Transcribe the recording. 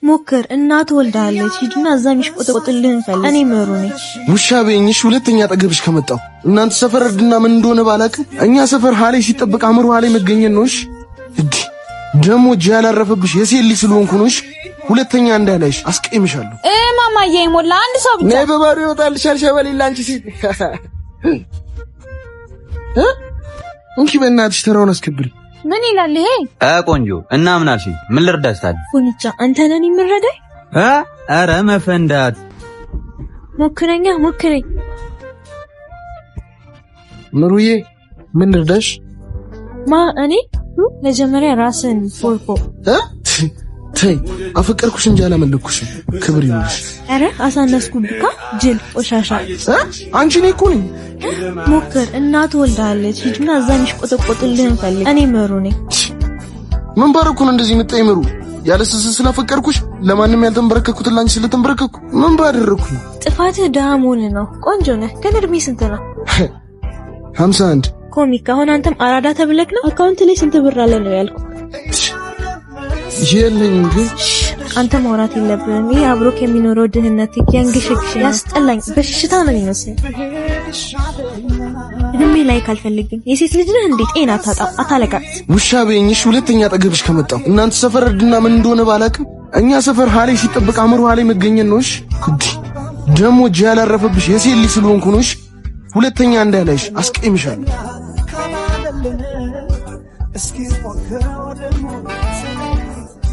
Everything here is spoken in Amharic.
ሞክር እናት ወልዳለች ሂድና እዛም ይሽቆጠቆጥልህን ፈልግ እኔ ምሩ ነኝ ውሻ በእኝሽ ሁለተኛ አጠገብሽ ከመጣው እናንተ ሰፈር እርድና ምን እንደሆነ ባላቅም እኛ ሰፈር ሐላይ ሲጠበቅ አምሩ ሐላይ መገኘት ነውሽ እዲ ደሞ ጃላረፈብሽ የሴት ልጅ ስለሆንኩ ነውሽ ሁለተኛ እንዳላይሽ አስቀይምሻለሁ ማማዬ ሞላ አንድ ሰው ብቻ ነይ በባዶ ይወጣልሻል ሸበሌላ አንቺ ሴት እንኪ በእናትሽ ተራውን አስከብሪ ምን ይላል ይሄ ቆንጆ እና ምን አልሽ ምን ልርዳሽ ታዲያ ፎንቻ አንተ ነኝ የምረዳኝ ኧረ መፈንዳት ሞክረኛ ሞክረኝ ምሩዬ ምን ልርዳሽ እኔ መጀመሪያ ራስን ፎርፎ ተይ አፈቀርኩሽ እንጂ አላመለኩሽም ክብር ይሁንሽ አረ አሳነስኩብካ ጅል ቆሻሻ አንቺ ነኝ እኮ ነኝ ሞክር እናት ወልዳለች ሂድና እዛም ይሽቆጠቆጥልህን ፈልግ እኔ ምሩ ነኝ ምን ባረኩ ነው እንደዚህ የምትጠይምሩ ያለስስ ስለፈቀርኩሽ ለማንም ያልተንበረከኩት ላንቺ ስለተንበረከኩ ምን ባደረኩኝ ጥፋትህ ደሃ መሆን ነው ቆንጆ ነህ ግን እድሜ ስንት ነው 51 ኮሚክ አሁን አንተም አራዳ ተብለክ ነው አካውንት ላይ ስንት ብር አለ ነው ያልኩ ይሄልኝ ግን አንተ ማውራት የለብህም ይሄ አብሮክ የሚኖረው ድህነት ያንግሽክሽ ያስጠላኝ በሽታ ነው የሚመስለው እድሜ ላይ ካልፈልግም የሴት ልጅ ነህ እንዴ ጤና አታለቃት ውሻ በእኝሽ ሁለተኛ አጠገብሽ ከመጣው እናንተ ሰፈር እርድና ምን እንደሆነ ባላቅም እኛ ሰፈር ሐላይ ሲጠበቅ አምሩ ሐላይ መገኘት ነውሽ ደሞ ጃላረፈብሽ የሴት ልጅ ስለሆንኩ ነውሽ ሁለተኛ እንዳላይሽ አስቀይምሻለሁ